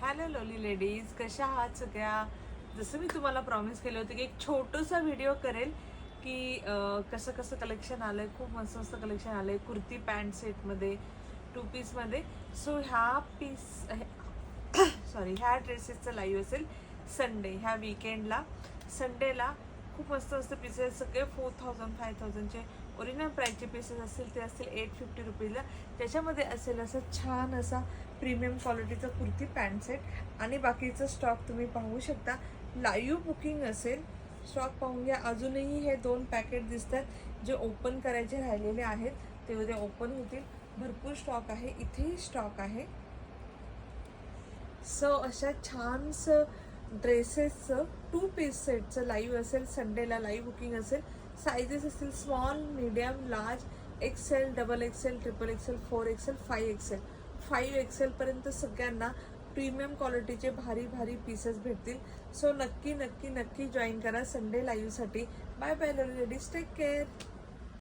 Hello लोली ladies, कशा आहात सगळ्या. जसं मी तुम्हाला प्रॉमिस केलं होतं की एक छोटंसा व्हिडिओ करेल की कसं कसं कलेक्शन आलं आहे. खूप मस्त मस्त कलेक्शन आलं आहे कुर्ती पॅन्ट सेटमध्ये, 2 पीसमध्ये. सो ह्या ड्रेसेसचं लाईव्ह असेल संडे, ह्या विकेंडला संडेला. खूप मस्त मस्त पीसेस, सगळे 4000 5000चे ओरिजिनल प्राईसचे पीसेस असतील ते असतील 850 रुपीजला. त्याच्यामध्ये असेल असं छान असा प्रीमियम क्वालिटीचा कुर्ती पॅन्ट सेट आणि बाकीचं स्टॉक तुम्ही पाहू शकता. लाईव्ह बुकिंग असेल. स्टॉक पाहून घ्या. अजूनही हे 2 पॅकेट दिसतात जे ओपन करायचे राहिलेले आहेत, ते उद्या ओपन होतील. भरपूर स्टॉक आहे, इथेही स्टॉक आहे. सो अशा छानसं ड्रेसेसचं 2 पीस सेटचं लाईव्ह असेल संडेला. लाईव्ह बुकिंग असेल. सायझेस असतील small, medium, large, XL, double XL, triple XL, 4XL, 5XL. 5XL सगळ्यांना प्रीमियम क्वालिटीचे भारी भारी पीसेस भेटतील. सो नक्की नक्की नक्की जॉईन करा संडे लाईव्हसाठी. Bye bye ladies, take care.